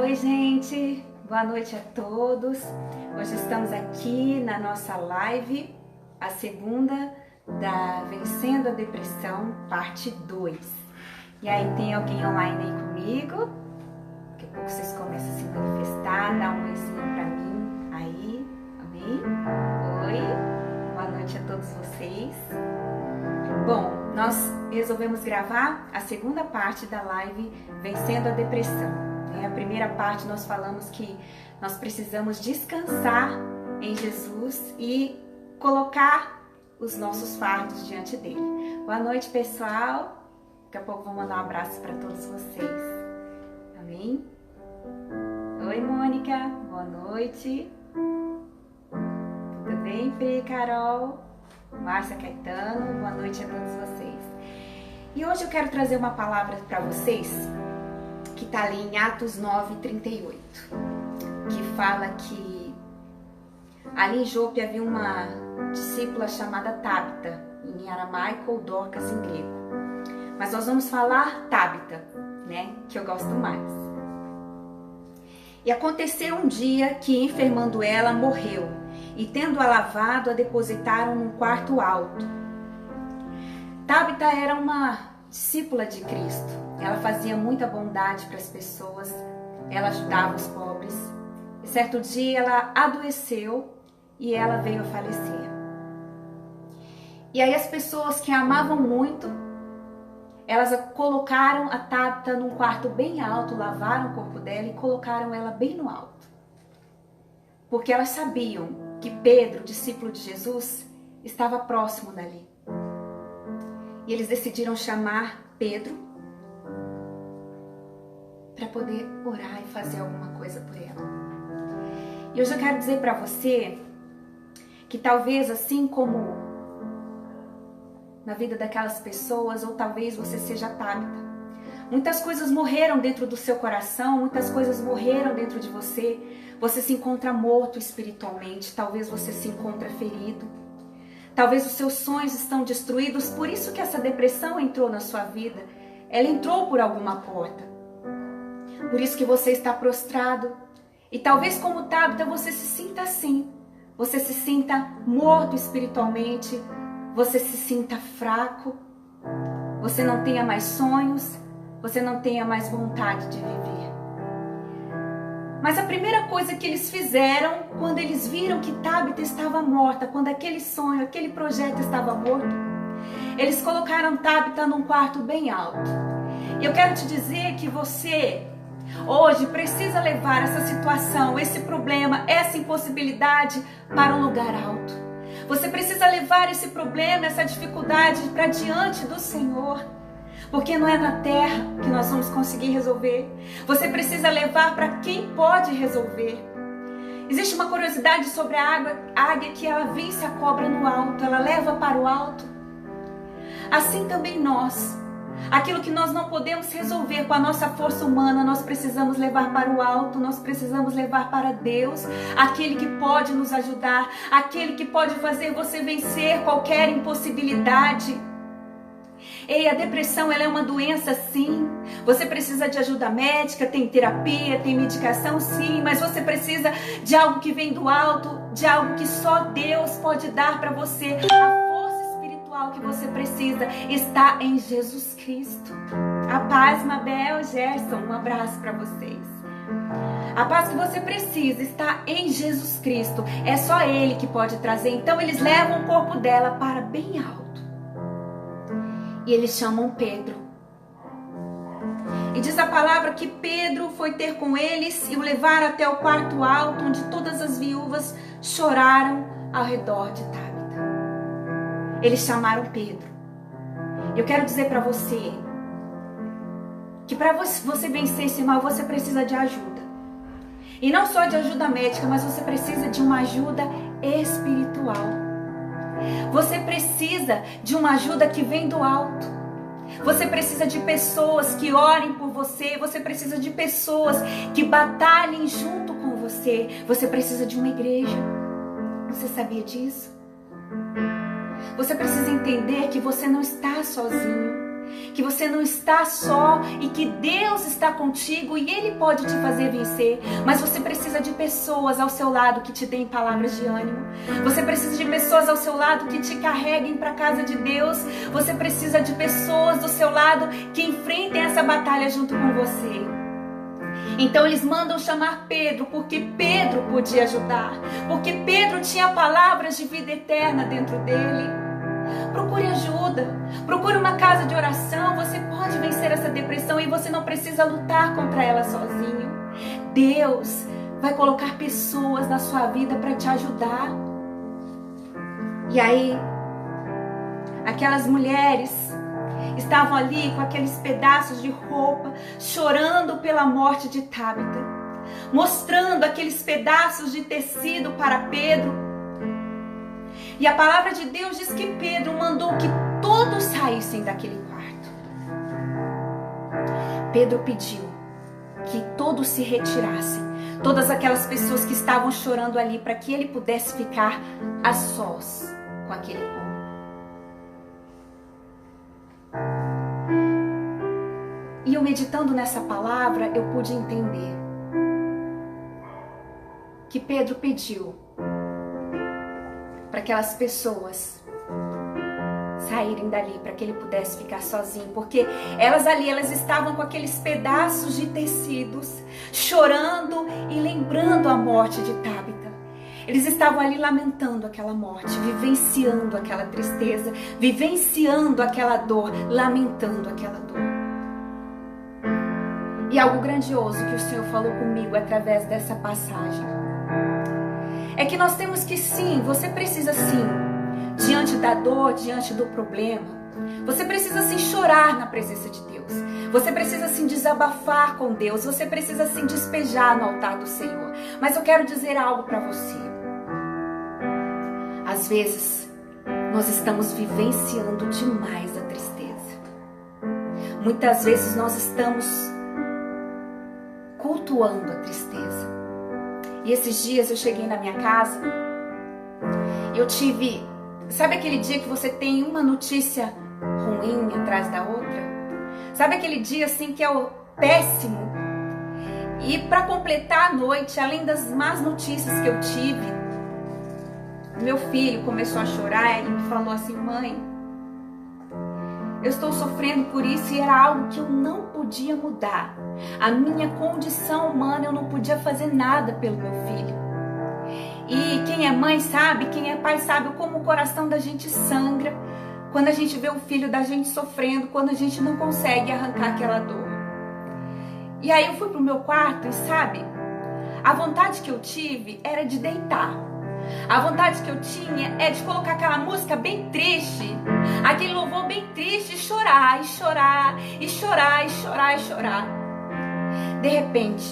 Oi, gente, boa noite a todos. Hoje estamos aqui na nossa live, a segunda da Vencendo a Depressão, parte 2. E aí, tem alguém online aí comigo? Daqui a pouco vocês começam a se manifestar, dá um oizinho pra mim aí, amém? Oi, boa noite a todos vocês. Bom, nós resolvemos gravar a segunda parte da live Vencendo a Depressão. A primeira parte nós falamos que nós precisamos descansar em Jesus e colocar os nossos fardos diante dele. Boa noite, pessoal. Daqui a pouco vou mandar um abraço para todos vocês. Amém? Oi, Mônica. Boa noite. Tudo bem, Pri, Carol? Márcia, Caetano. Boa noite a todos vocês. E hoje eu quero trazer uma palavra para vocês que está ali em Atos 9:38, que fala que ali em Jope havia uma discípula chamada Tabita, em aramaico ou Dorcas em grego. Mas nós vamos falar Tabita, né, que eu gosto mais. E aconteceu um dia que, enfermando ela, morreu, e tendo-a lavado, a depositaram num quarto alto. Tabita era uma discípula de Cristo. Ela fazia muita bondade para as pessoas, ela ajudava os pobres. E certo dia ela adoeceu e ela veio a falecer. E aí as pessoas que a amavam muito, elas colocaram a Tabita num quarto bem alto, lavaram o corpo dela e colocaram ela bem no alto. Porque elas sabiam que Pedro, discípulo de Jesus, estava próximo dali. E eles decidiram chamar Pedro para poder orar e fazer alguma coisa por ela. E hoje eu quero dizer para você que talvez assim como na vida daquelas pessoas, ou talvez você seja Tabita, muitas coisas morreram dentro do seu coração, muitas coisas morreram dentro de você. Você se encontra morto espiritualmente, talvez você se encontra ferido. Talvez os seus sonhos estão destruídos, por isso que essa depressão entrou na sua vida. Ela entrou por alguma porta. Por isso que você está prostrado. E talvez como Tabita você se sinta assim. Você se sinta morto espiritualmente. Você se sinta fraco. Você não tenha mais sonhos. Você não tenha mais vontade de viver. Mas a primeira coisa que eles fizeram, quando eles viram que Tabita estava morta, quando aquele sonho, aquele projeto estava morto, eles colocaram Tabita num quarto bem alto. E eu quero te dizer que você, hoje, precisa levar essa situação, esse problema, essa impossibilidade para um lugar alto. Você precisa levar esse problema, essa dificuldade para diante do Senhor. Porque não é na terra que nós vamos conseguir resolver. Você precisa levar para quem pode resolver. Existe uma curiosidade sobre a águia que ela vence a cobra no alto, ela leva para o alto. Assim também nós. Aquilo que nós não podemos resolver com a nossa força humana, nós precisamos levar para o alto, nós precisamos levar para Deus, aquele que pode nos ajudar, aquele que pode fazer você vencer qualquer impossibilidade. Ei, a depressão ela é uma doença sim, você precisa de ajuda médica, tem terapia, tem medicação sim, mas você precisa de algo que vem do alto, de algo que só Deus pode dar para você. A força espiritual que você precisa está em Jesus Cristo. A paz, Mabel, Gerson, um abraço para vocês. A paz que você precisa está em Jesus Cristo, é só Ele que pode trazer. Então eles levam o corpo dela para bem alto. E eles chamam Pedro. E diz a palavra que Pedro foi ter com eles e o levaram até o quarto alto, onde todas as viúvas choraram ao redor de Tabita. Eles chamaram Pedro. Eu quero dizer para você que para você vencer esse mal, você precisa de ajuda. E não só de ajuda médica, mas você precisa de uma ajuda espiritual. Você precisa de uma ajuda que vem do alto. Você precisa de pessoas que orem por você. Você precisa de pessoas que batalhem junto com você. Você precisa de uma igreja. Você sabia disso? Você precisa entender que você não está sozinho. que você não está só e que Deus está contigo e Ele pode te fazer vencer. Mas você precisa de pessoas ao seu lado que te deem palavras de ânimo. Você precisa de pessoas ao seu lado que te carreguem para a casa de Deus. Você precisa de pessoas do seu lado que enfrentem essa batalha junto com você. Então eles mandam chamar Pedro, porque Pedro podia ajudar, porque Pedro tinha palavras de vida eterna dentro dele. Procure ajuda, procure uma casa de oração. Você pode vencer essa depressão e você não precisa lutar contra ela sozinho. Deus vai colocar pessoas na sua vida para te ajudar. E aí, aquelas mulheres estavam ali com aqueles pedaços de roupa, chorando pela morte de Tábita, mostrando aqueles pedaços de tecido para Pedro. E a palavra de Deus diz que Pedro mandou que todos saíssem daquele quarto. Pedro pediu que todos se retirassem, todas aquelas pessoas que estavam chorando ali, para que ele pudesse ficar a sós com aquele povo. E eu meditando nessa palavra, eu pude entender que Pedro pediu para aquelas pessoas saírem dali, para que ele pudesse ficar sozinho, porque elas estavam com aqueles pedaços de tecidos, chorando e lembrando a morte de Tábita. Eles estavam ali lamentando aquela morte, vivenciando aquela tristeza, vivenciando aquela dor, lamentando aquela dor. E algo grandioso que o Senhor falou comigo através dessa passagem é que nós temos que sim, você precisa sim, diante da dor, diante do problema, você precisa sim chorar na presença de Deus. Você precisa sim desabafar com Deus, você precisa sim despejar no altar do Senhor. Mas eu quero dizer algo para você. Às vezes, nós estamos vivenciando demais a tristeza. Muitas vezes nós estamos cultuando a tristeza. E esses dias eu cheguei na minha casa e eu tive, sabe aquele dia que você tem uma notícia ruim atrás da outra? Sabe aquele dia assim que é o péssimo? E para completar a noite, além das más notícias que eu tive, meu filho começou a chorar e me falou assim: mãe, eu estou sofrendo por isso, e era algo que eu não podia mudar. A minha condição humana, eu não podia fazer nada pelo meu filho. E quem é mãe sabe, quem é pai sabe como o coração da gente sangra quando a gente vê o filho da gente sofrendo, quando a gente não consegue arrancar aquela dor. E aí eu fui pro meu quarto e sabe, a vontade que eu tive era de deitar. A vontade que eu tinha é de colocar aquela música bem triste, aquele louvor bem triste, e chorar, e chorar, e chorar, e chorar, e chorar. De repente,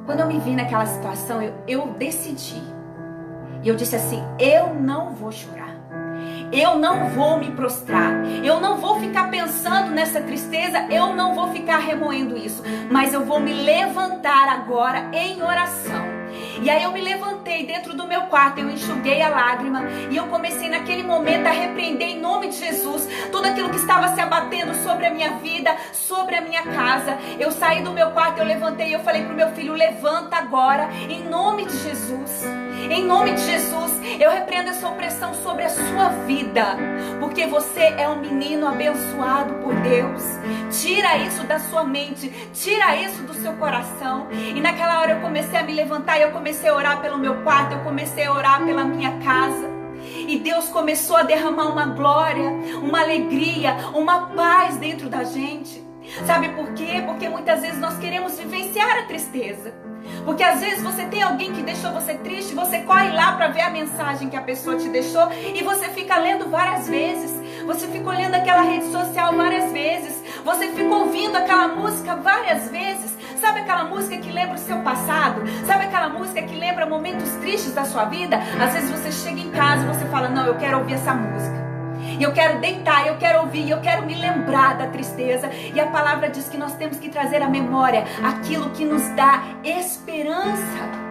quando eu me vi naquela situação, eu decidi. E eu disse assim: eu não vou chorar. Eu não vou me prostrar. Eu não vou ficar pensando nessa tristeza. Eu não vou ficar remoendo isso. Mas eu vou me levantar agora em oração. E aí eu me levantei dentro do meu quarto, eu enxuguei a lágrima e eu comecei naquele momento a repreender em nome de Jesus tudo aquilo que estava se abatendo sobre a minha vida, sobre a minha casa. Eu saí do meu quarto, eu levantei e eu falei pro meu filho: levanta agora, em nome de Jesus. Em nome de Jesus, eu repreendo essa opressão sobre a sua vida, porque você é um menino abençoado por Deus. Tira isso da sua mente, tira isso do seu coração. E naquela hora eu comecei a me levantar e eu comecei a orar pelo meu quarto, eu comecei a orar pela minha casa. E Deus começou a derramar uma glória, uma alegria, uma paz dentro da gente. Sabe por quê? Porque muitas vezes nós queremos vivenciar a tristeza. Porque às vezes você tem alguém que deixou você triste, você corre lá para ver a mensagem que a pessoa te deixou e você fica lendo várias vezes, você fica olhando aquela rede social várias vezes, você fica ouvindo aquela música várias vezes. Sabe aquela música que lembra o seu passado? Sabe aquela música que lembra momentos tristes da sua vida? Às vezes você chega em casa e você fala: não, eu quero ouvir essa música. E eu quero deitar, eu quero ouvir, eu quero me lembrar da tristeza. E a palavra diz que nós temos que trazer à memória aquilo que nos dá esperança.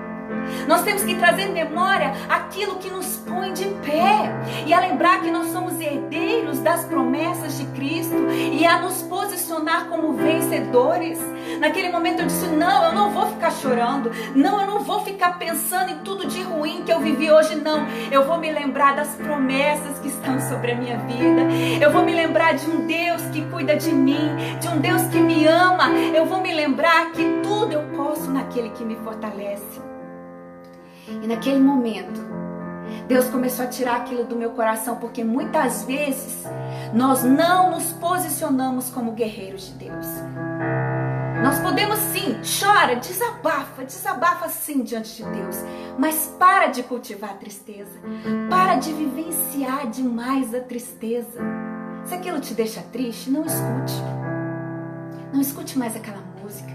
Nós temos que trazer em memória aquilo que nos põe de pé e a lembrar que nós somos herdeiros das promessas de Cristo e a nos posicionar como vencedores. Naquele momento eu disse, não, eu não vou ficar chorando, não, eu não vou ficar pensando em tudo de ruim que eu vivi hoje, não. Eu vou me lembrar das promessas que estão sobre a minha vida. Eu vou me lembrar de um Deus que cuida de mim, de um Deus que me ama. Eu vou me lembrar que tudo eu posso naquele que me fortalece. E naquele momento, Deus começou a tirar aquilo do meu coração, porque muitas vezes nós não nos posicionamos como guerreiros de Deus. Nós podemos sim, chora, desabafa sim diante de Deus, mas para de cultivar a tristeza, para de vivenciar demais a tristeza. Se aquilo te deixa triste, não escute mais aquela música,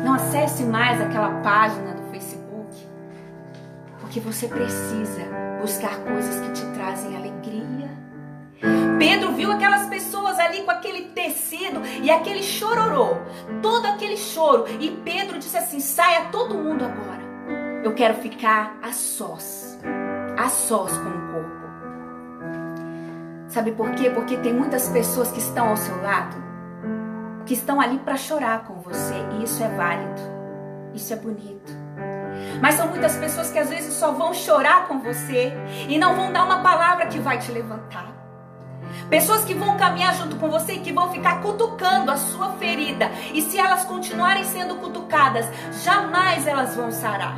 não acesse mais aquela página do Facebook, porque você precisa buscar coisas que te trazem alegria. Pedro viu aquelas pessoas ali com aquele tecido e aquele chororô, todo aquele choro, e Pedro disse assim, saia todo mundo agora, eu quero ficar a sós com o corpo. Sabe por quê? Porque tem muitas pessoas que estão ao seu lado, que estão ali para chorar com você, e isso é válido, isso é bonito. Mas são muitas pessoas que às vezes só vão chorar com você e não vão dar uma palavra que vai te levantar. Pessoas que vão caminhar junto com você e que vão ficar cutucando a sua ferida. E se elas continuarem sendo cutucadas, jamais elas vão sarar.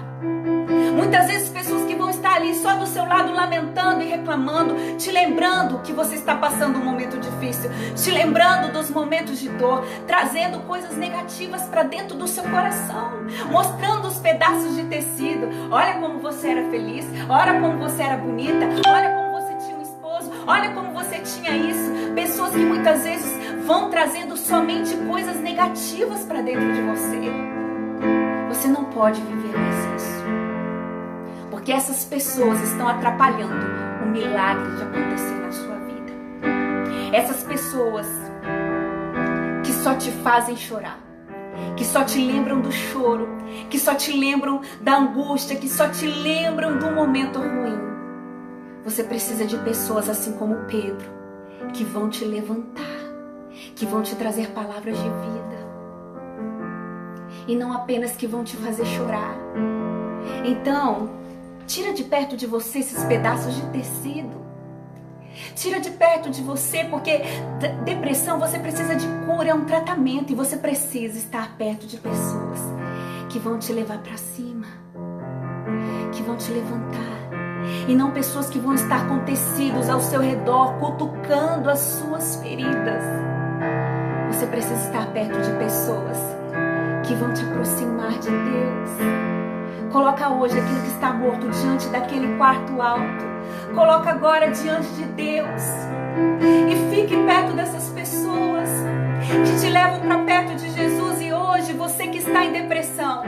Muitas vezes pessoas que vão estar ali só do seu lado lamentando e reclamando, te lembrando que você está passando um momento difícil, te lembrando dos momentos de dor, trazendo coisas negativas para dentro do seu coração, mostrando os pedaços de tecido. Olha como você era feliz, olha como você era bonita, olha como você tinha um esposo, olha como você tinha isso. Pessoas que muitas vezes vão trazendo somente coisas negativas para dentro de você. Você não pode viver mais isso, porque essas pessoas estão atrapalhando o milagre de acontecer na sua vida. Essas pessoas que só te fazem chorar, que só te lembram do choro, que só te lembram da angústia, que só te lembram do momento ruim. Você precisa de pessoas assim como Pedro, que vão te levantar, que vão te trazer palavras de vida, e não apenas que vão te fazer chorar. Então, tira de perto de você esses pedaços de tecido. Tira de perto de você, porque depressão, você precisa de cura, é um tratamento, e você precisa estar perto de pessoas que vão te levar para cima, que vão te levantar, e não pessoas que vão estar com tecidos ao seu redor, cutucando as suas feridas. Você precisa estar perto de pessoas que vão te aproximar de Deus. Coloca hoje aquilo que está morto diante daquele quarto alto. Coloca agora diante de Deus. E fique perto dessas pessoas que te levam para perto de Jesus. E hoje, você que está em depressão,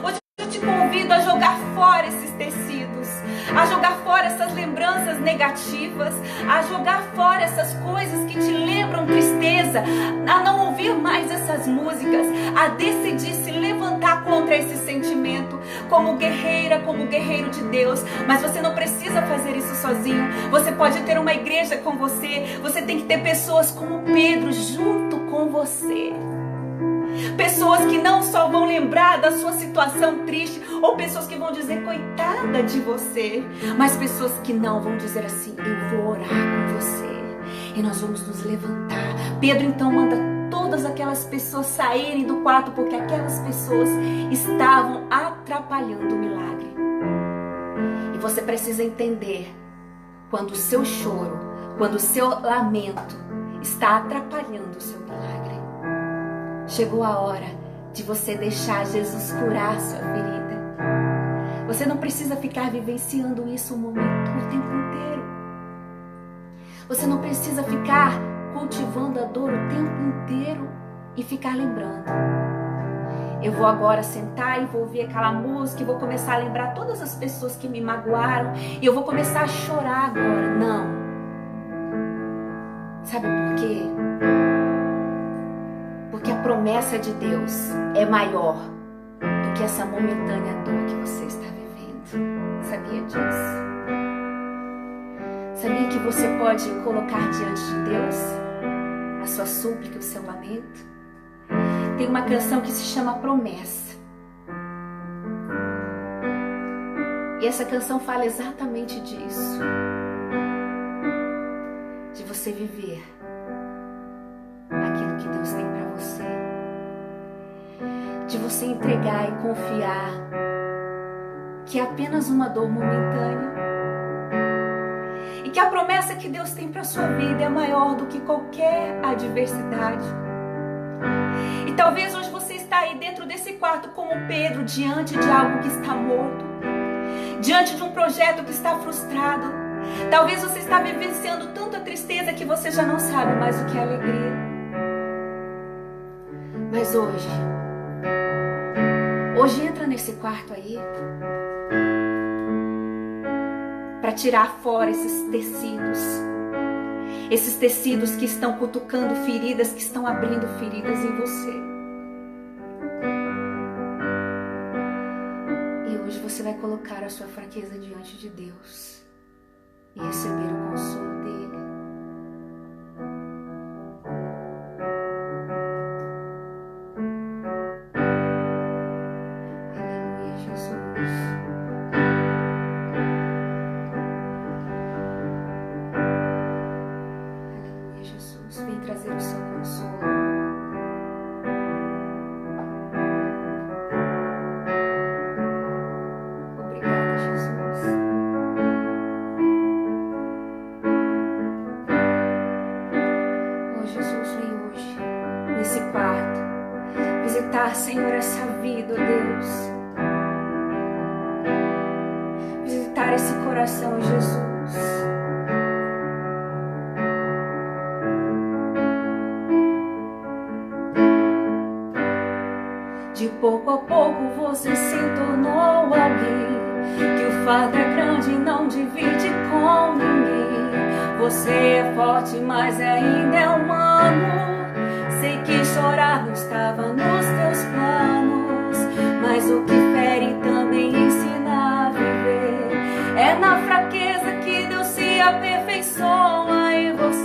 hoje eu te convido a jogar fora esses tecidos, a jogar fora essas lembranças negativas, a jogar fora essas coisas que te lembram tristeza, a não ouvir mais essas músicas, a decidir se levantar contra esse sentimento, como guerreira, como guerreiro de Deus. Mas você não precisa fazer isso sozinho. Você pode ter uma igreja com você, você tem que ter pessoas como Pedro junto com você. Pessoas que não só vão lembrar da sua situação triste, ou pessoas que vão dizer coitada de você, mas pessoas que não vão dizer assim, eu vou orar com você e nós vamos nos levantar. Pedro então manda todas aquelas pessoas saírem do quarto, porque aquelas pessoas estavam atrapalhando o milagre. E você precisa entender, quando o seu choro, quando o seu lamento está atrapalhando o seu milagre, chegou a hora de você deixar Jesus curar a sua ferida. Você não precisa ficar vivenciando isso o tempo inteiro. Você não precisa ficar cultivando a dor o tempo inteiro e ficar lembrando. Eu vou agora sentar e vou ouvir aquela música e vou começar a lembrar todas as pessoas que me magoaram e eu vou começar a chorar agora. Não. Sabe por quê? Porque a promessa de Deus é maior do que essa momentânea dor que você está vivendo. sabia disso? Sabia que você pode colocar diante de Deus a sua súplica, o seu lamento? Tem uma canção que se chama Promessa. E essa canção fala exatamente disso. De você viver aquilo que Deus tem para você. De você entregar e confiar que é apenas uma dor momentânea. E que a promessa que Deus tem para a sua vida é maior do que qualquer adversidade. E talvez hoje você está aí dentro desse quarto como Pedro, diante de algo que está morto. Diante de um projeto que está frustrado. Talvez você está vivenciando tanta tristeza que você já não sabe mais o que é alegria. Mas hoje entra nesse quarto aí para tirar fora esses tecidos que estão cutucando feridas, que estão abrindo feridas em você. E hoje você vai colocar a sua fraqueza diante de Deus e receber o consolo dele. Aleluia, Jesus. Aleluia, Jesus. Vem trazer o seu consolo. Obrigada, Jesus. Jesus, vem hoje nesse quarto visitar, Senhor, essa vida, ó Deus. Visitar esse coração, Jesus. De pouco a pouco você se tornou alguém que o fardo é grande e não divide com ninguém. Você é forte, mas ainda é humano. Sei que chorar não estava nos teus planos, mas o que fere também ensina a viver. É na fraqueza que Deus se aperfeiçoa em você.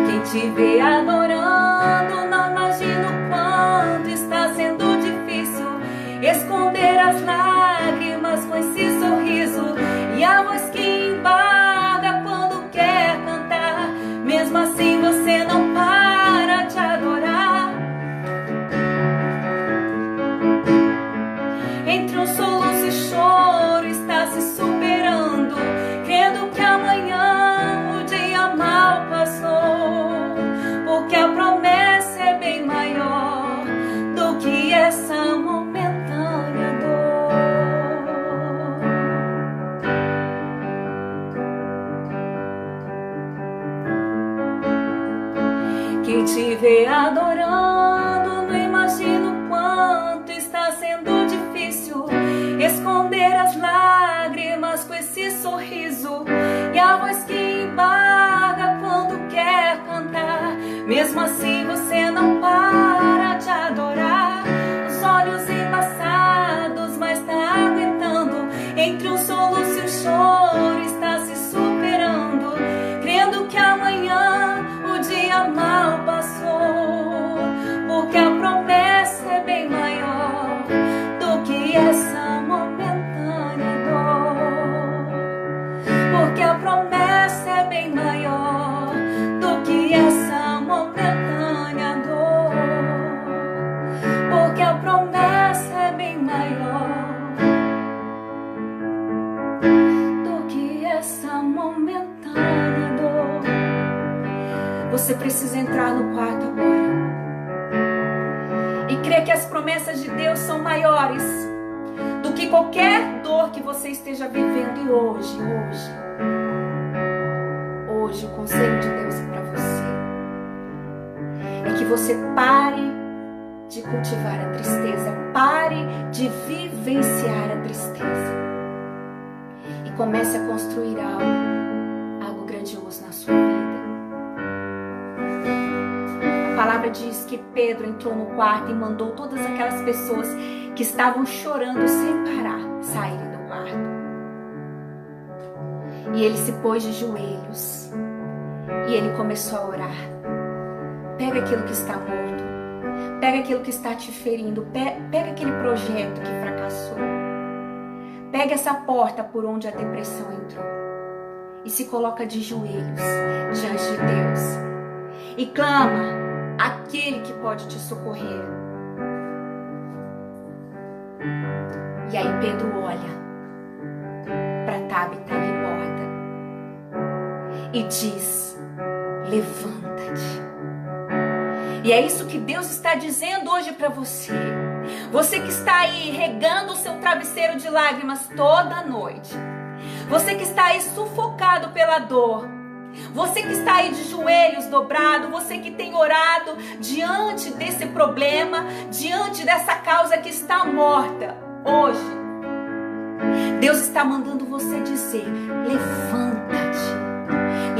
Quem te vê adorando não imagina o quanto está sendo difícil esconder as lágrimas com esse sorriso e a voz que embarga quando quer cantar. Mesmo assim você não para de adorar. Entre um soluço e choro está se superando, crendo que amanhã o dia mal passou, porque a promessa é bem maior do que essa momentânea dor. Quem te vê adorando não imagina o quanto está sendo difícil esconder as lágrimas com esse sorriso e a voz que embarga quando quer cantar. Mesmo assim você não para de adorar. Os olhos embaçados, mas está aguentando. Entre um soluço e o choro está se superando, crendo que amanhã o dia mal passou, porque a promessa é bem maior do que essa momentânea dor. Porque a promessa é bem maior do que essa momentânea dor. Porque a promessa é bem maior do que essa momentânea dor. Você precisa entrar no quarto agora e crer que as promessas de Deus são maiores do que qualquer dor que você esteja vivendo. E hoje o conselho de Deus é para você é que você pare de cultivar a tristeza, pare de vivenciar a tristeza e comece a construir algo grandioso na sua vida. A palavra diz que Pedro entrou no quarto e mandou todas aquelas pessoas que estavam chorando sem parar saírem do quarto. E ele se pôs de joelhos e ele começou a orar. Pega aquilo que está morto, pega aquilo que está te ferindo, pega aquele projeto que fracassou, pega essa porta por onde a depressão entrou e se coloca de joelhos diante de Deus e clama aquele que pode te socorrer. E aí Pedro olha para Tabita ali morta e diz: levanta-te. E é isso que Deus está dizendo hoje para você. Você que está aí regando o seu travesseiro de lágrimas toda noite. Você que está aí sufocado pela dor. Você que está aí de joelhos dobrados. Você que tem orado diante desse problema, diante dessa causa que está morta. Hoje, Deus está mandando você dizer: levanta-te.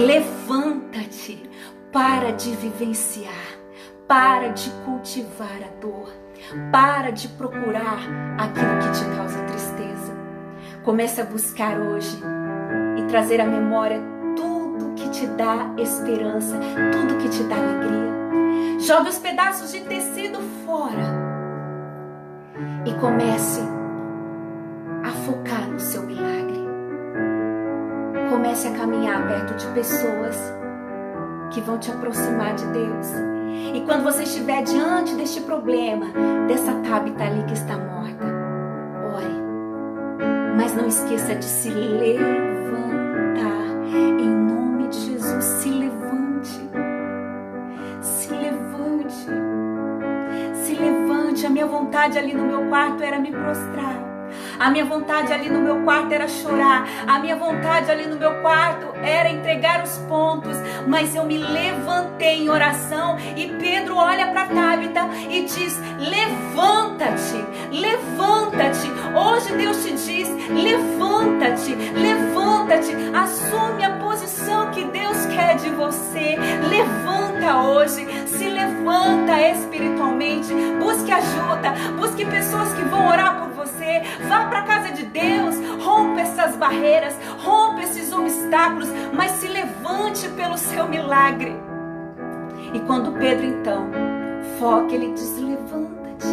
Levanta-te. Para de vivenciar. Para de cultivar a dor. Para de procurar aquilo que te causa tristeza. Comece a buscar hoje e trazer à memória tudo que te dá esperança, tudo que te dá alegria. Jogue os pedaços de tecido fora e comece a focar no seu milagre. Comece a caminhar perto de pessoas que vão te aproximar de Deus. E quando você estiver diante deste problema, dessa Tabita ali que está morta, ore. Mas não esqueça de se levantar. Em nome de Jesus, se levante. Se levante. Se levante. A minha vontade ali no meu quarto era me prostrar. A minha vontade ali no meu quarto era chorar. A minha vontade ali no meu quarto era entregar os pontos. Mas eu me levantei em oração. E Pedro olha para Tabita e diz: levanta-te, levanta-te. Hoje Deus te diz: levanta-te, levanta-te. Assume a posição que Deus quer de você. Levanta hoje, se levanta espiritualmente. Busque ajuda, busque pessoas que vão orar por você. Vá para a casa de Deus, rompa essas barreiras, rompa esses obstáculos, mas se levante pelo seu milagre. E quando Pedro então foca, ele diz: levanta-te.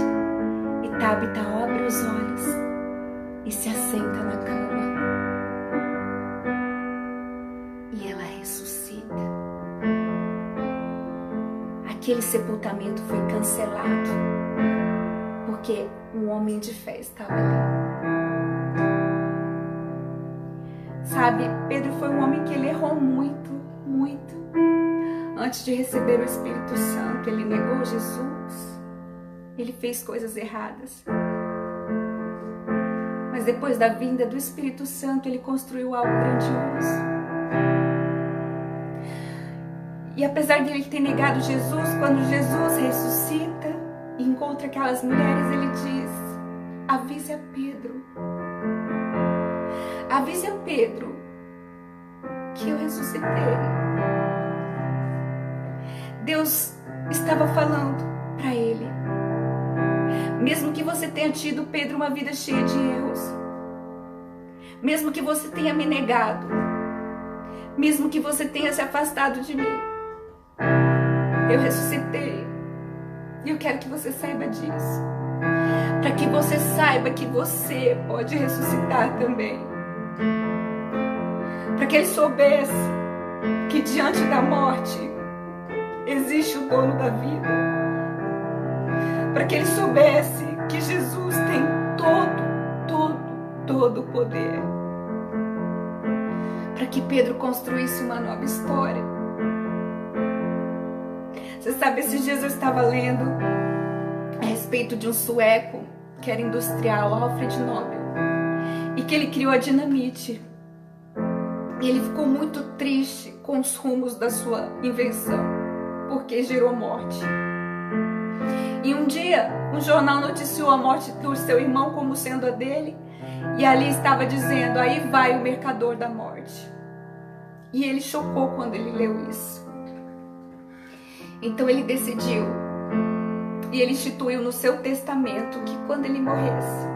E Tabita abre os olhos e se assenta na cama. E ela ressuscita. Aquele sepultamento foi cancelado, porque um homem de fé estava ali. Sabe, Pedro foi um homem que ele errou muito, muito. Antes de receber o Espírito Santo, ele negou Jesus. Ele fez coisas erradas. Mas depois da vinda do Espírito Santo, ele construiu algo grandioso. E apesar de ele ter negado Jesus, quando Jesus ressuscita e encontra aquelas mulheres, ele diz: avise a Pedro. Avise a Pedro que eu ressuscitei. Deus estava falando para ele: mesmo que você tenha tido, Pedro, uma vida cheia de erros, mesmo que você tenha me negado, mesmo que você tenha se afastado de mim, eu ressuscitei. E eu quero que você saiba disso, para que você saiba que você pode ressuscitar também. Para que ele soubesse que diante da morte existe o dono da vida. Para que ele soubesse que Jesus tem todo o poder. Para que Pedro construísse uma nova história. Você sabe, esses dias eu estava lendo a respeito de um sueco que era industrial, Alfred Nobel, e que ele criou a dinamite. E ele ficou muito triste com os rumos da sua invenção, porque gerou morte. E um dia, um jornal noticiou a morte do seu irmão como sendo a dele, e ali estava dizendo: aí vai o mercador da morte. E ele chocou quando ele leu isso. Então ele decidiu E ele instituiu no seu testamento que quando ele morresse,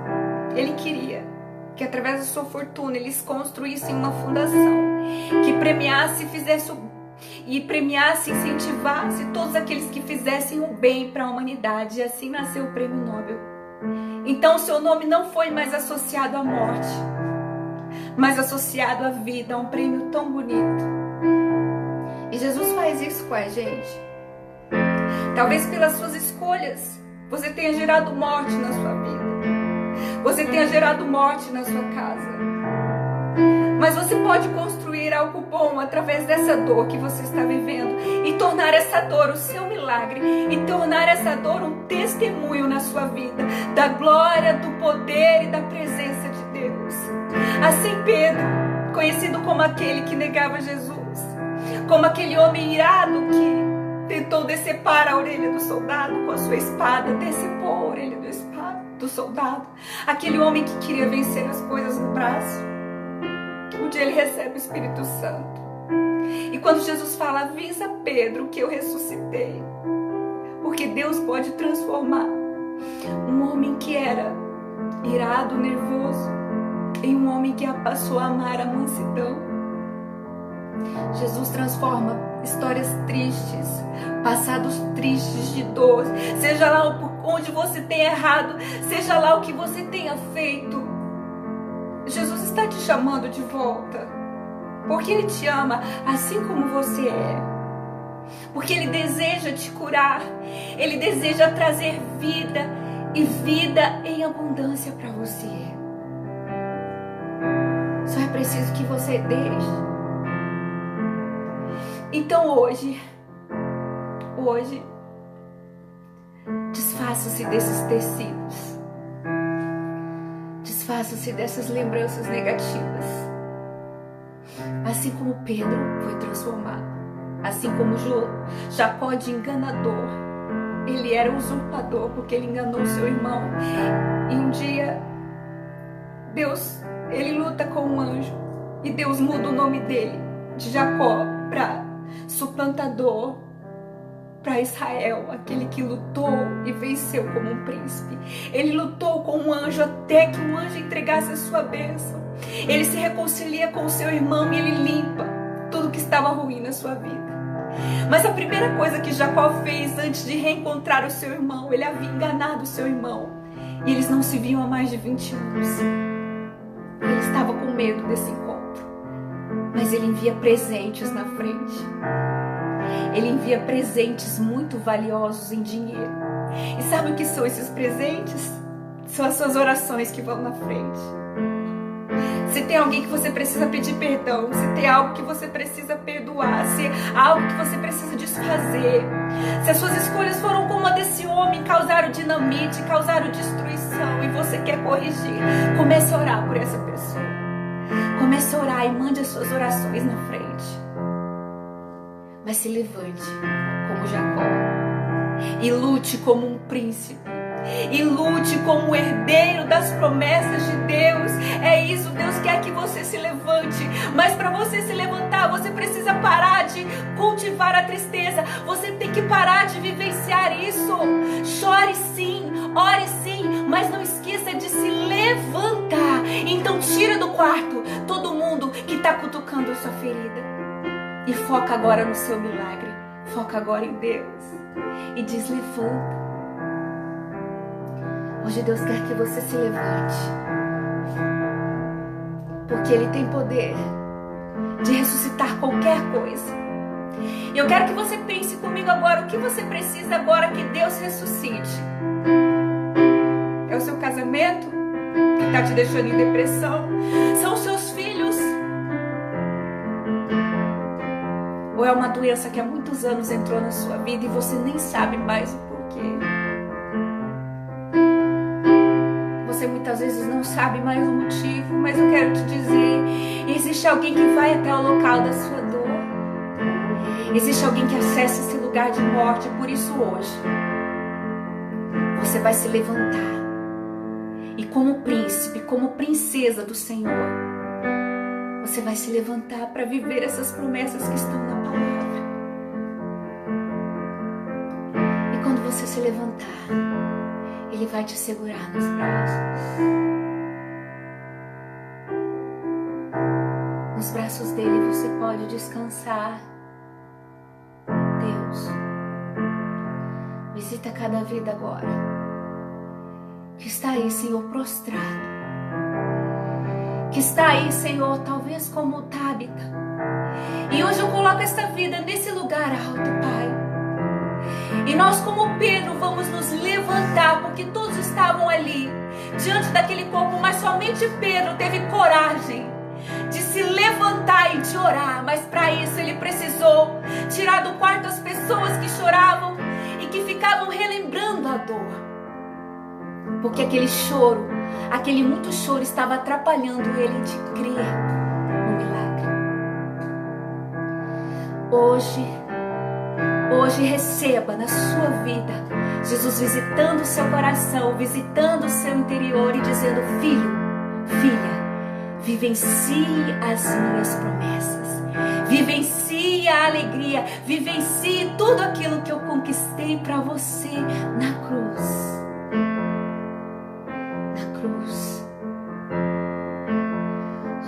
ele queria que através da sua fortuna eles construíssem uma fundação que premiasse, incentivasse todos aqueles que fizessem o bem para a humanidade. E assim nasceu o Prêmio Nobel. Então o seu nome não foi mais associado à morte, mas associado à vida, a um prêmio tão bonito. E Jesus faz isso com a gente. Talvez pelas suas escolhas você tenha gerado morte na sua vida, você tenha gerado morte na sua casa, mas você pode construir algo bom através dessa dor que você está vivendo e tornar essa dor o seu milagre e tornar essa dor um testemunho na sua vida da glória, do poder e da presença de Deus. Assim Pedro, conhecido como aquele que negava Jesus, como aquele homem irado que tentou decepar a orelha do soldado com a sua espada, decepou a orelha do soldado, aquele homem que queria vencer as coisas no braço. Um dia ele recebe o Espírito Santo. E quando Jesus fala: avisa Pedro que eu ressuscitei, porque Deus pode transformar um homem que era irado, nervoso, em um homem que passou a amar a mansidão. Jesus transforma histórias tristes, passados tristes de dor, seja lá onde você tenha errado, seja lá o que você tenha feito. Jesus está te chamando de volta, porque Ele te ama assim como você é, porque Ele deseja te curar, Ele deseja trazer vida e vida em abundância para você. Só é preciso que você deixe. Então hoje, desfaça-se desses tecidos, desfaça-se dessas lembranças negativas. Assim como Pedro foi transformado, assim como Jacó de enganador, ele era usurpador porque ele enganou seu irmão. E um dia, ele luta com um anjo e Deus muda o nome dele de Jacó para suplantador, para Israel, aquele que lutou e venceu como um príncipe. Ele lutou com um anjo até que um anjo entregasse a sua bênção. Ele se reconcilia com o seu irmão e ele limpa tudo que estava ruim na sua vida. Mas a primeira coisa que Jacó fez antes de reencontrar o seu irmão, ele havia enganado o seu irmão e eles não se viam há mais de 20 anos. Ele estava com medo desse encontro, mas ele envia presentes na frente. Ele envia presentes muito valiosos em dinheiro. E sabe o que são esses presentes? São as suas orações que vão na frente. Se tem alguém que você precisa pedir perdão, se tem algo que você precisa perdoar, se algo que você precisa desfazer, se as suas escolhas foram como a desse homem, causaram dinamite, causaram destruição e você quer corrigir, comece a orar por essa pessoa. Comece a orar e mande as suas orações na frente. Mas se levante como Jacó e lute como um príncipe, e lute como um herdeiro das promessas de Deus. É isso, Deus quer que você se levante, mas para você se levantar, você precisa parar de cultivar a tristeza, você tem que parar de vivenciar isso. Chore sim, ore sim, mas não esqueça de se levantar. Então tira do quarto todo mundo que está cutucando a sua ferida e foca agora no seu milagre, foca agora em Deus e diz: levanta. Hoje Deus quer que você se levante, porque Ele tem poder de ressuscitar qualquer coisa. E eu quero que você pense comigo agora o que você precisa agora que Deus ressuscite. É o seu casamento que está te deixando em depressão? São os seus filhos? Ou é uma doença que há muitos anos entrou na sua vida e você nem sabe mais o porquê? Você muitas vezes não sabe mais o motivo, mas eu quero te dizer, existe alguém que vai até o local da sua dor. Existe alguém que acessa esse lugar de morte. Por isso hoje, você vai se levantar. E como príncipe, como princesa do Senhor, você vai se levantar para viver essas promessas que estão na palavra. E quando você se levantar, Ele vai te segurar nos braços. Nos braços dele você pode descansar. Deus, visita cada vida agora que está aí, Senhor, prostrado. Que está aí, Senhor, talvez como Tábita. E hoje eu coloco esta vida nesse lugar alto, Pai. E nós, como Pedro, vamos nos levantar, porque todos estavam ali, diante daquele corpo, mas somente Pedro teve coragem de se levantar e de orar. Mas para isso ele precisou tirar do quarto as pessoas que choravam e que ficavam relembrando a dor. Porque aquele choro, aquele muito choro estava atrapalhando ele de crer no milagre. Hoje receba na sua vida Jesus visitando o seu coração, visitando o seu interior e dizendo: filho, filha, vivencie as minhas promessas, vivencie a alegria, vivencie tudo aquilo que eu conquistei para você na cruz. Na cruz.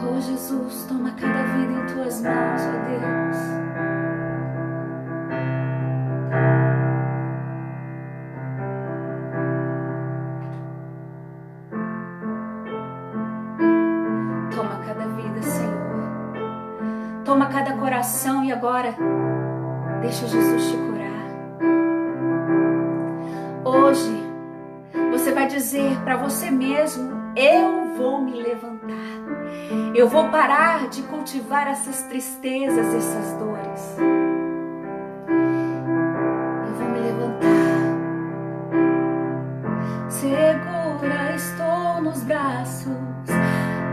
Oh Jesus, toma cada vida em tuas mãos, ó Deus. Toma cada coração e agora deixa Jesus te curar. Hoje você vai dizer para você mesmo: eu vou me levantar. Eu vou parar de cultivar essas tristezas, essas dores. Eu vou me levantar. Segura estou nos braços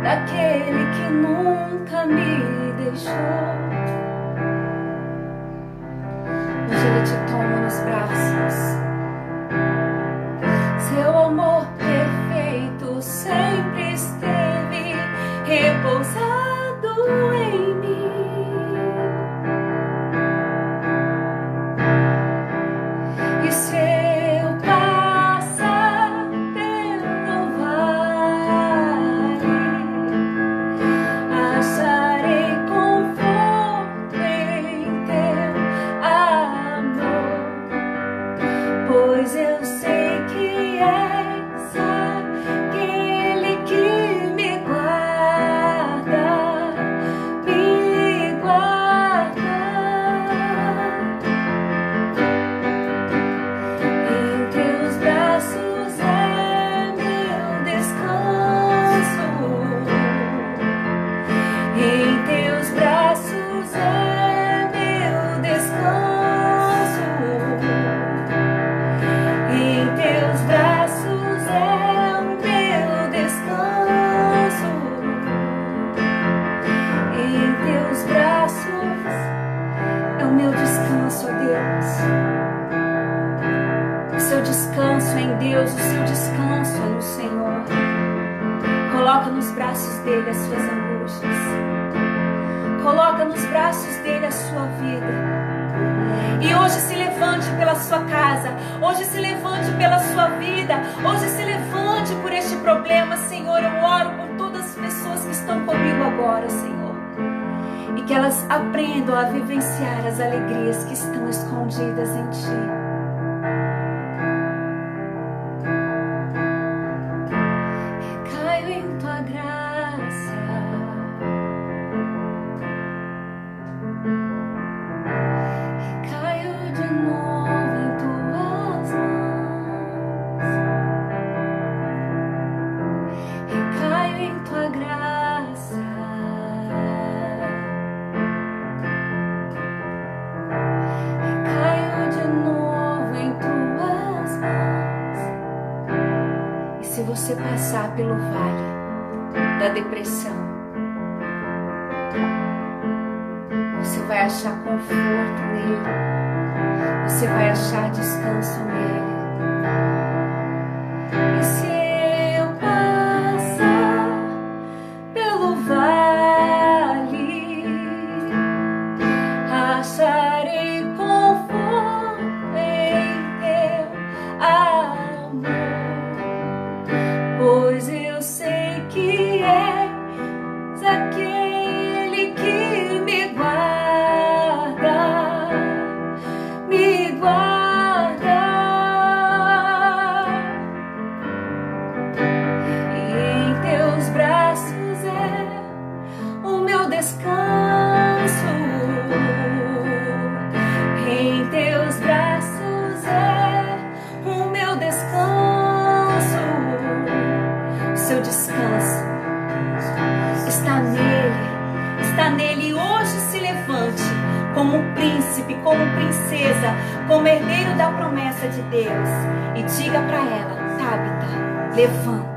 daquele que nunca me deixou. Hoje Ele te toma nos braços. Seu amor perfeito sempre esteve repousado em mim. E se eu passar pelo vale, acharei conforto em teu amor, pois eu sei que és aquele que me guarda, me guarda. Em teus braços é meu descanso. Em teus braços é meu descanso. Em teus braços é o meu descanso. Em teus braços é o meu descanso, ó Deus. O seu descanso é em Deus, o seu descanso é no Senhor. Coloca nos braços dele as suas angústias. Coloca nos braços dele a sua vida. E hoje se levante pela sua casa. Hoje se levante pela sua vida. Hoje se levante por este problema, Senhor. Eu oro por todas as pessoas que estão comigo agora, Senhor. E que elas aprendam a vivenciar as alegrias que estão escondidas em Ti. Caio em Tua graça. Caio de novo em Tuas mãos. Caio em Tua graça. Caio de novo em Tuas mãos. E se você passar pelo vale da depressão, você vai achar conforto nele. Você vai achar descanso nele. E se eu passar pelo vale, acharei conforto em teu princesa, como herdeiro da promessa de Deus. E diga para ela: Tabita, levanta.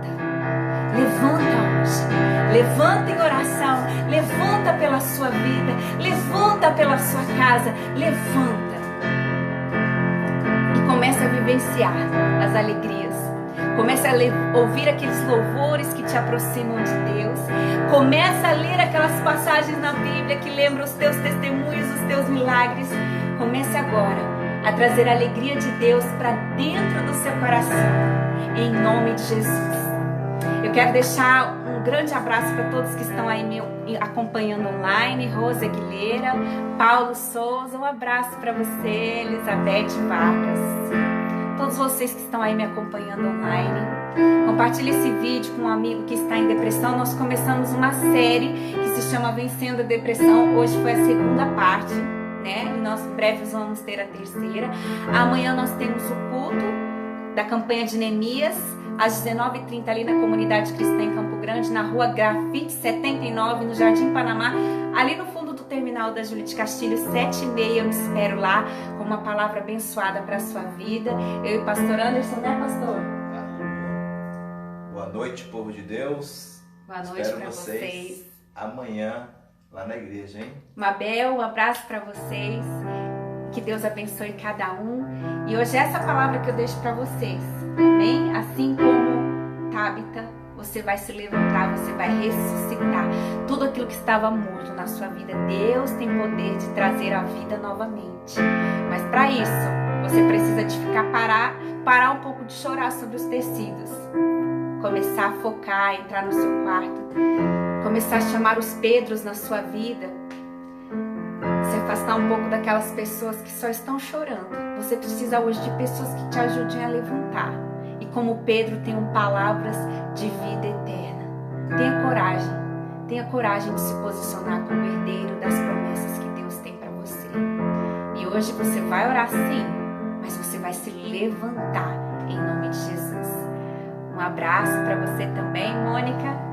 Levanta hoje. Levanta em oração. Levanta pela sua vida. Levanta pela sua casa. Levanta. E comece a vivenciar as alegrias. Comece a ouvir aqueles louvores que te aproximam de Deus. Comece a ler aquelas passagens na Bíblia que lembram os teus testemunhos, os teus milagres. Comece agora a trazer a alegria de Deus para dentro do seu coração, em nome de Jesus. Eu quero deixar um grande abraço para todos que estão aí me acompanhando online. Rosa Aguilera, Paulo Souza, um abraço para você, Elizabeth Vargas. Todos vocês que estão aí me acompanhando online, compartilhe esse vídeo com um amigo que está em depressão. Nós começamos uma série que se chama Vencendo a Depressão. Hoje foi a segunda parte, né? E nós em breve vamos ter a terceira. Amanhã nós temos o culto da campanha de Neemias, às 19h30 ali na Comunidade Cristã em Campo Grande, na rua Grafite 79, no Jardim Panamá, ali no fundo do terminal da Júlia de Castilhos, 7h30. Eu me espero lá com uma palavra abençoada para a sua vida. Eu e o pastor Anderson, né, pastor? Boa noite, povo de Deus. Boa noite para vocês. Amanhã lá na igreja, hein? Mabel, um abraço para vocês. Que Deus abençoe cada um. E hoje é essa palavra que eu deixo para vocês. Amém? Assim como Tabita, você vai se levantar, você vai ressuscitar tudo aquilo que estava morto na sua vida. Deus tem poder de trazer a vida novamente. Mas para isso, você precisa de parar um pouco de chorar sobre os tecidos. Começar a focar, entrar no seu quarto. Começar a chamar os Pedros na sua vida. Se afastar um pouco daquelas pessoas que só estão chorando. Você precisa hoje de pessoas que te ajudem a levantar. E como Pedro, tenham palavras de vida eterna. Tenha coragem de se posicionar como herdeiro das promessas que Deus tem para você. E hoje você vai orar sim, mas você vai se levantar em nome de Jesus. Um abraço para você também, Mônica.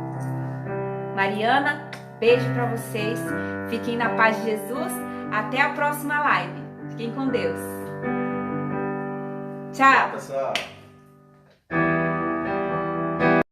Mariana, beijo para vocês. Fiquem na paz de Jesus. Até a próxima live. Fiquem com Deus. Tchau. Tchau, pessoal.